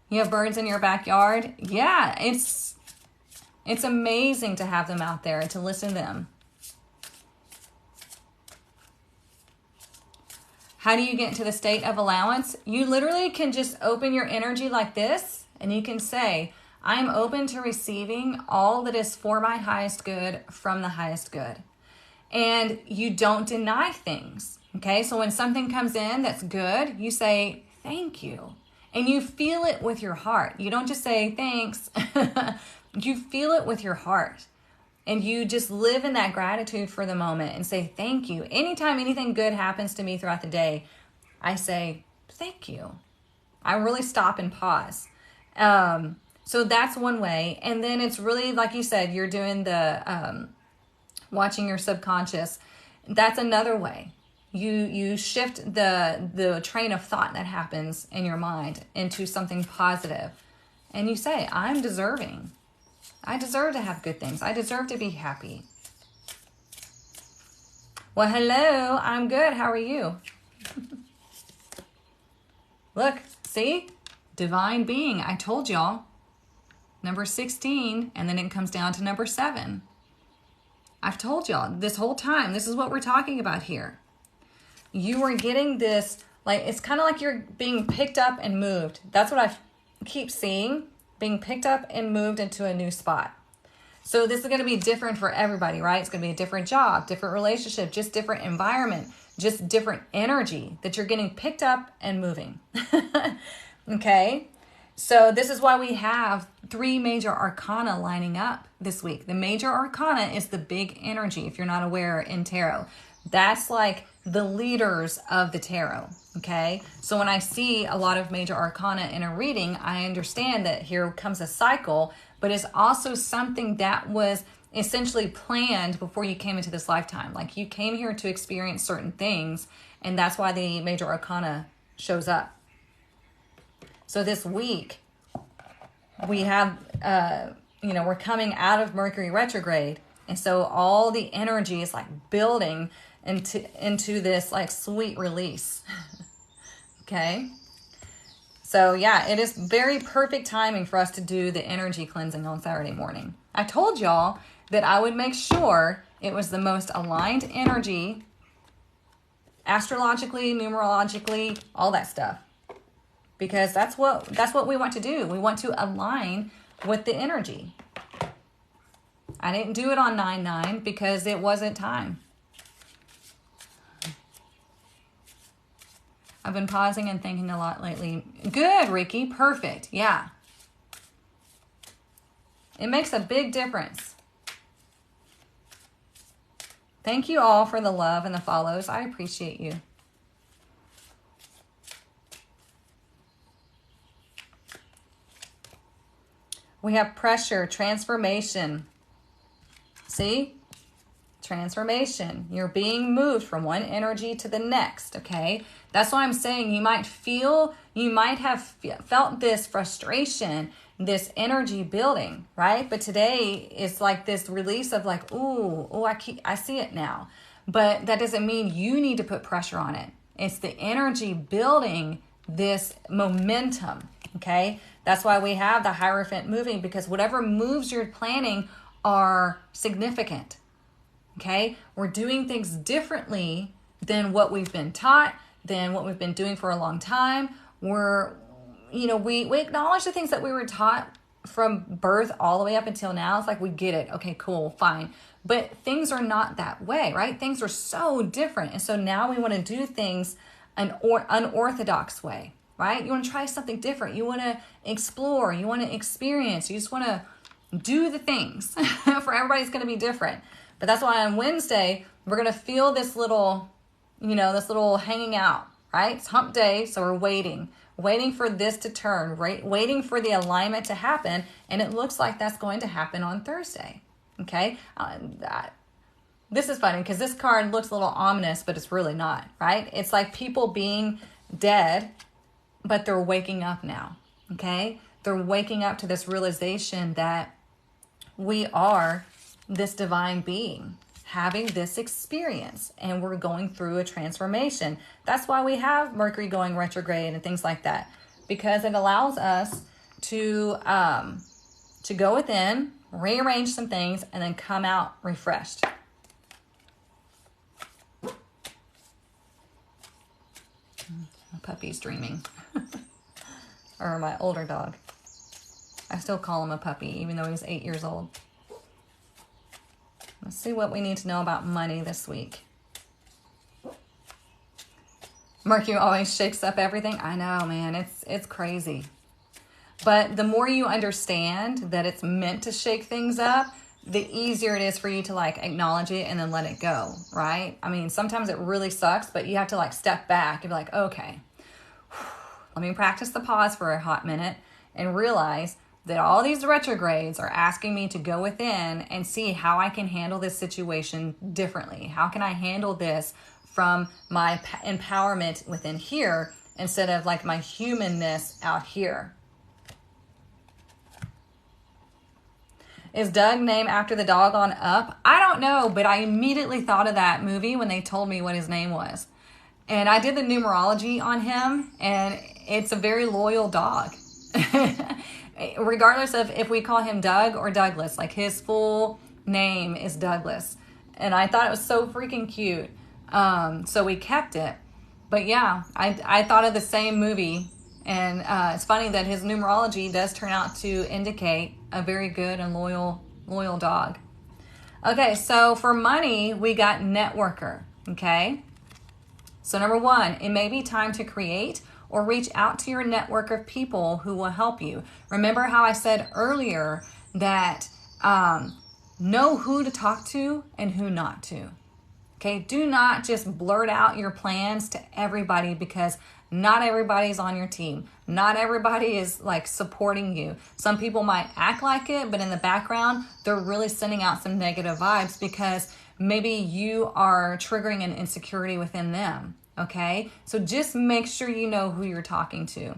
You have birds in your backyard? Yeah, it's amazing to have them out there and to listen to them. How do you get into the state of allowance? You literally can just open your energy like this, and you can say, I am open to receiving all that is for my highest good from the highest good. And you don't deny things, okay? So when something comes in that's good, you say, thank you. And you feel it with your heart. You don't just say, thanks. You feel it with your heart. And you just live in that gratitude for the moment and say, thank you. Anytime anything good happens to me throughout the day, I say, thank you. I really stop and pause. So that's one way. And then it's really, like you said, you're doing the watching your subconscious. That's another way. You shift the train of thought that happens in your mind into something positive. And you say, I'm deserving. I deserve to have good things. I deserve to be happy. Well, hello. I'm good. How are you? Look, see? Divine being. I told y'all. Number 16, and then it comes down to number 7. I've told y'all this whole time. This is what we're talking about here. You are getting this, like, it's kind of like you're being picked up and moved. That's what I keep seeing. Being picked up and moved into a new spot. So this is going to be different for everybody, right? It's going to be a different job, different relationship, just different environment, just different energy that you're getting picked up and moving. Okay? So this is why we have 3 major arcana lining up this week. The major arcana is the big energy, if you're not aware, in tarot. That's like the leaders of the tarot, okay? So when I see a lot of major arcana in a reading, I understand that here comes a cycle, but it's also something that was essentially planned before you came into this lifetime. Like, you came here to experience certain things, and that's why the major arcana shows up. So this week, we have, we're coming out of Mercury retrograde, and so all the energy is like building into this like sweet release. Okay? So yeah, it is very perfect timing for us to do the energy cleansing on Saturday morning. I told y'all that I would make sure it was the most aligned energy, astrologically, numerologically, all that stuff. Because that's what we want to do. We want to align with the energy. I didn't do it on 9/9 because it wasn't time. I've been pausing and thinking a lot lately. Good, Ricky. Perfect. Yeah. It makes a big difference. Thank you all for the love and the follows. I appreciate you. We have pressure, transformation. See? Transformation. You're being moved from one energy to the next, okay? That's why I'm saying you might have felt this frustration, this energy building, right? But today it's like this release of like, I see it now. But that doesn't mean you need to put pressure on it. It's the energy building this momentum, okay? That's why we have the Hierophant moving, because whatever moves you're planning are significant. Okay? We're doing things differently than what we've been taught, than what we've been doing for a long time. We acknowledge the things that we were taught from birth all the way up until now. It's like, we get it. Okay, cool, fine. But things are not that way, right? Things are so different. And so now we want to do things an unorthodox way, right? You want to try something different. You want to explore. You want to experience. You just want to do the things. For everybody's going to be different. But that's why on Wednesday, we're going to feel this little hanging out, right? It's hump day, so we're waiting for this to turn, right? Waiting for the alignment to happen. And it looks like that's going to happen on Thursday. Okay? This is funny because this card looks a little ominous, but it's really not, right? It's like people being dead, but they're waking up now. Okay? They're waking up to this realization that we are this divine being having this experience, and we're going through a transformation. That's why we have Mercury going retrograde and things like that, because it allows us to go within, rearrange some things, and then come out refreshed. My puppy's dreaming. Or my older dog. I still call him a puppy, even though he's 8 years old. Let's see what we need to know about money this week. Mercury always shakes up everything. I know, man. It's crazy. But the more you understand that it's meant to shake things up, the easier it is for you to acknowledge it and then let it go, right? I mean, sometimes it really sucks, but you have to step back and be like, okay, let me practice the pause for a hot minute and realize that all these retrogrades are asking me to go within and see how I can handle this situation differently. How can I handle this from my empowerment within here instead of my humanness out here? Is Doug named after the dog on Up? I don't know, but I immediately thought of that movie when they told me what his name was. And I did the numerology on him, and it's a very loyal dog. Regardless of if we call him Doug or Douglas, his full name is Douglas. And I thought it was so freaking cute. So we kept it. But yeah, I thought of the same movie. And it's funny that his numerology does turn out to indicate a very good and loyal dog. Okay, so for money, we got networker. Okay. So number 1, it may be time to create or reach out to your network of people who will help you. Remember how I said earlier that know who to talk to and who not to. Okay, do not just blurt out your plans to everybody, because not everybody's on your team. Not everybody is supporting you. Some people might act like it, but in the background, they're really sending out some negative vibes because maybe you are triggering an insecurity within them. Okay, so just make sure you know who you're talking to.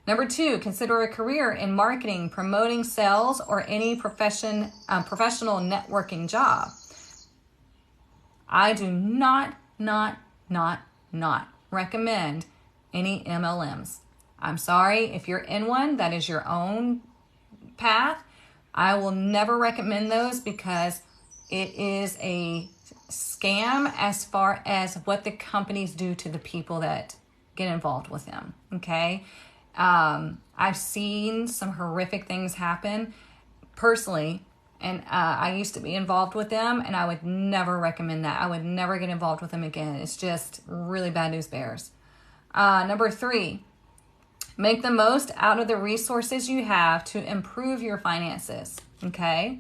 Number 2, consider a career in marketing, promoting sales, or any professional networking job. I do not recommend any MLMs. I'm sorry, if you're in one, that is your own path. I will never recommend those because it is a scam as far as what the companies do to the people that get involved with them. Okay. I've seen some horrific things happen personally, and I used to be involved with them, and I would never recommend that. I would never get involved with them again. It's just really bad news bears. Number 3, make the most out of the resources you have to improve your finances. Okay.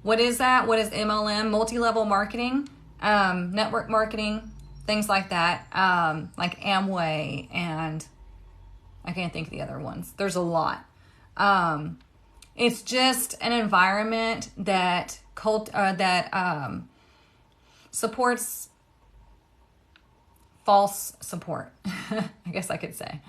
What is that? What is MLM? Multi-level marketing, network marketing, things like that, like Amway, and I can't think of the other ones. There's a lot. It's just an environment that supports false support, I guess I could say.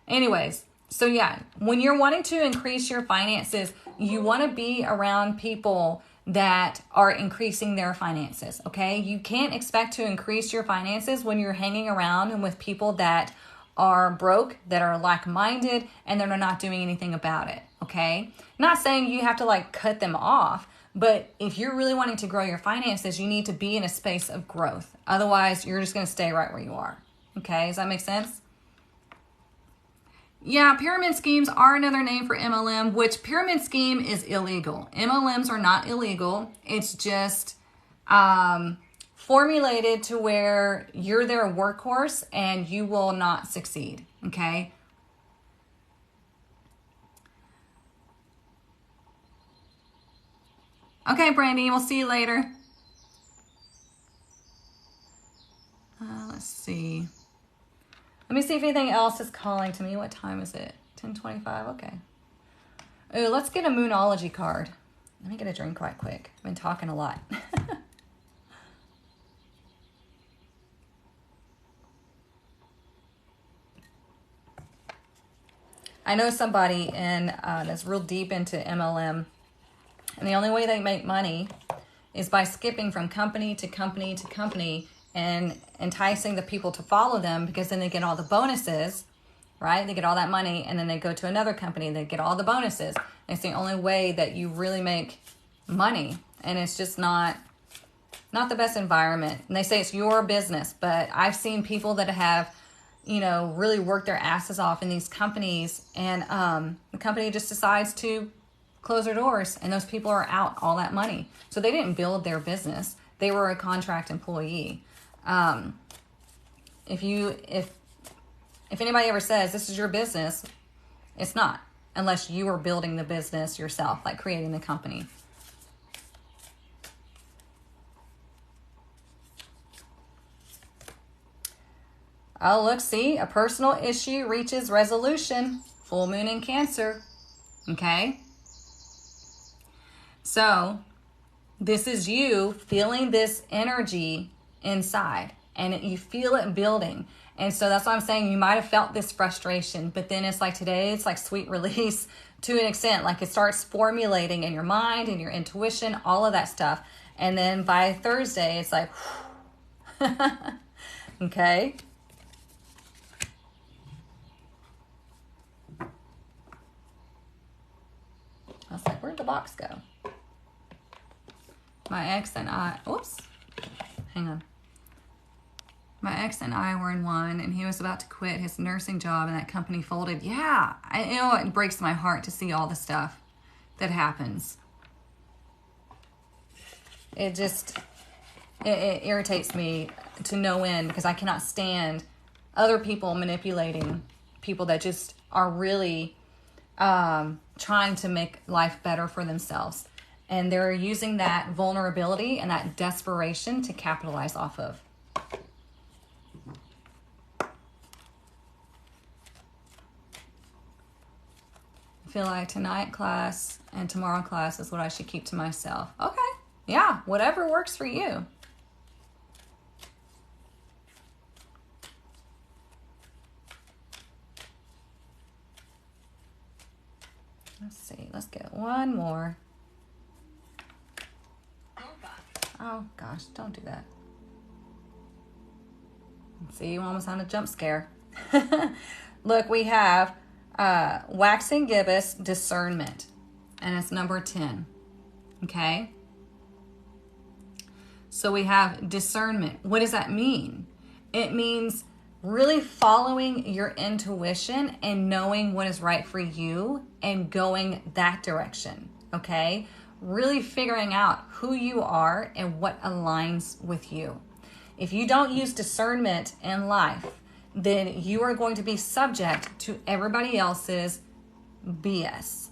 Anyways, so yeah, when you're wanting to increase your finances, you want to be around people that are increasing their finances, okay? You can't expect to increase your finances when you're hanging around and with people that are broke, that are like-minded, and they're not doing anything about it, okay? Not saying you have to like cut them off, but if you're really wanting to grow your finances, you need to be in a space of growth. Otherwise, you're just going to stay right where you are, okay? Does that make sense? Yeah, pyramid schemes are another name for MLM, which pyramid scheme is illegal. MLMs are not illegal. It's just formulated to where you're their workhorse and you will not succeed, okay? Okay, Brandy, we'll see you later. Let's see. Let me see if anything else is calling to me. What time is it? 10:25, okay. Oh, let's get a Moonology card. Let me get a drink right quick. I've been talking a lot. I know somebody that's real deep into MLM, and the only way they make money is by skipping from company to company to company and enticing the people to follow them, because then they get all the bonuses, right? They get all that money, and then they go to another company, they get all the bonuses. It's the only way that you really make money, and it's just not the best environment. And they say it's your business, but I've seen people that have, you know, really worked their asses off in these companies, and the company just decides to close their doors, and those people are out all that money. So they didn't build their business. They were a contract employee. If anybody ever says this is your business, it's not, unless you are building the business yourself, like creating the company. Oh, look, see, a personal issue reaches resolution. Full moon in Cancer. Okay? So, this is you feeling this energy inside, and you feel it building. And so that's why I'm saying you might have felt this frustration, but then it's like today, it's like sweet release to an extent. Like it starts formulating in your mind and your intuition, all of that stuff. And then by Thursday, it's like, okay. I was like, where'd the box go? My ex and I, oops, hang on. My ex and I were in one, and he was about to quit his nursing job, and that company folded. Yeah, you know, it breaks my heart to see all the stuff that happens. It just, it irritates me to no end, because I cannot stand other people manipulating people that just are really trying to make life better for themselves. And they're using that vulnerability and that desperation to capitalize off of. I feel like tonight class and tomorrow class is what I should keep to myself. Okay. Yeah, whatever works for you. Let's see. Let's get one more. Oh, gosh. Don't do that. See, you almost had a jump scare. Look, we have waxing gibbous discernment. And it's number 10. Okay? So we have discernment. What does that mean? It means really following your intuition and knowing what is right for you and going that direction. Okay? Really figuring out who you are and what aligns with you. If you don't use discernment in life, then you are going to be subject to everybody else's BS,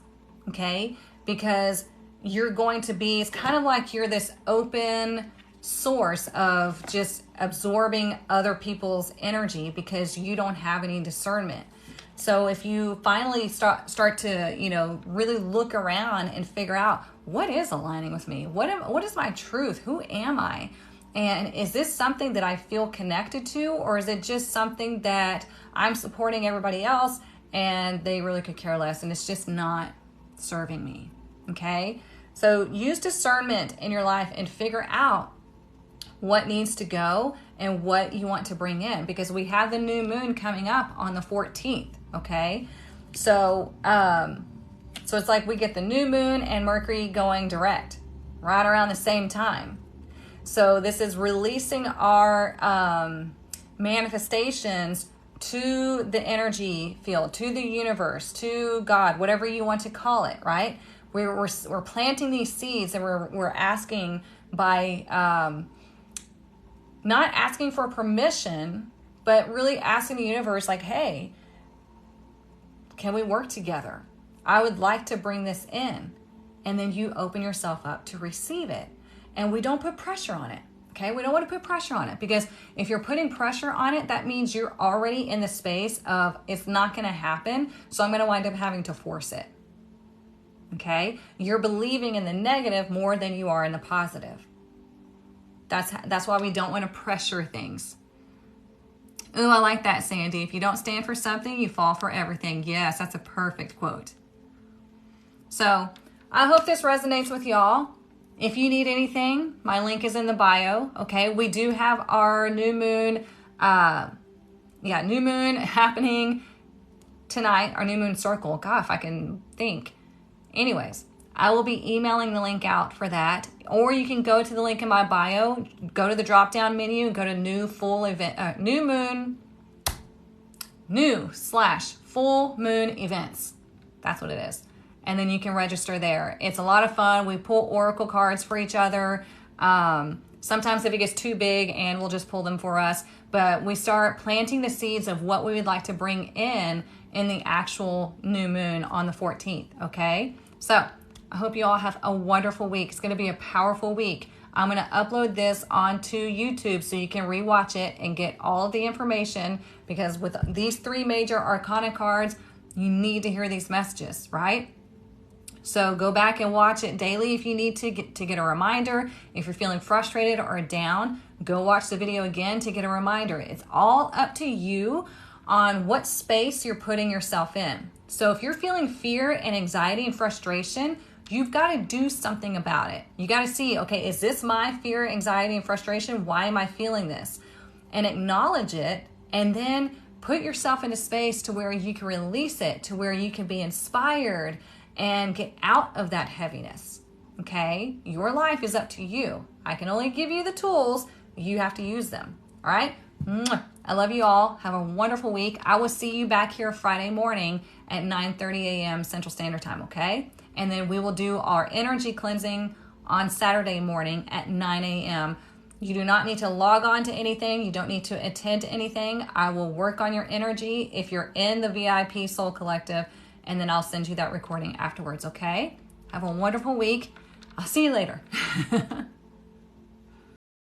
okay? Because you're going to be, it's kind of like you're this open source of just absorbing other people's energy because you don't have any discernment. So if you finally start to, you know, really look around and figure out what is aligning with me, what is my truth, who am I? And is this something that I feel connected to, or is it just something that I'm supporting everybody else and they really could care less and it's just not serving me, okay? So use discernment in your life and figure out what needs to go and what you want to bring in, because we have the new moon coming up on the 14th. Okay. So it's like we get the new moon and Mercury going direct right around the same time. So this is releasing our manifestations to the energy field, to the universe, to God, whatever you want to call it, right? We're planting these seeds, and we're asking by not asking for permission, but really asking the universe, like, hey, can we work together? I would like to bring this in. And then you open yourself up to receive it. And we don't put pressure on it. Okay, we don't want to put pressure on it, because if you're putting pressure on it, that means you're already in the space of it's not going to happen, so I'm going to wind up having to force it. Okay, you're believing in the negative more than you are in the positive. That's why we don't want to pressure things. Ooh, I like that, Sandy. If you don't stand for something, you fall for everything. Yes, that's a perfect quote. So I hope this resonates with y'all. If you need anything, my link is in the bio. Okay, we do have our new moon, new moon happening tonight. Our new moon circle. God, if I can think. Anyways, I will be emailing the link out for that, or you can go to the link in my bio, go to the drop down menu, and go to new/full moon events. That's what it is. And then you can register there. It's a lot of fun. We pull oracle cards for each other. Sometimes if it gets too big, and we'll just pull them for us. But we start planting the seeds of what we would like to bring in the actual new moon on the 14th, okay? So I hope you all have a wonderful week. It's going to be a powerful week. I'm going to upload this onto YouTube so you can rewatch it and get all of the information, because with these 3 major arcana cards, you need to hear these messages, right? So go back and watch it daily if you need to get a reminder. If you're feeling frustrated or down, go watch the video again to get a reminder. It's all up to you on what space you're putting yourself in. So if you're feeling fear and anxiety and frustration, you've got to do something about it. You got to see, okay, is this my fear, anxiety, and frustration? Why am I feeling this? And acknowledge it, and then put yourself in a space to where you can release it, to where you can be inspired and get out of that heaviness, okay? Your life is up to you. I can only give you the tools. You have to use them, all right? I love you all. Have a wonderful week. I will see you back here Friday morning at 9:30 a.m. Central Standard Time, okay? And then we will do our energy cleansing on Saturday morning at 9 a.m. You do not need to log on to anything. You don't need to attend to anything. I will work on your energy if you're in the VIP Soul Collective, and then I'll send you that recording afterwards, okay? Have a wonderful week. I'll see you later.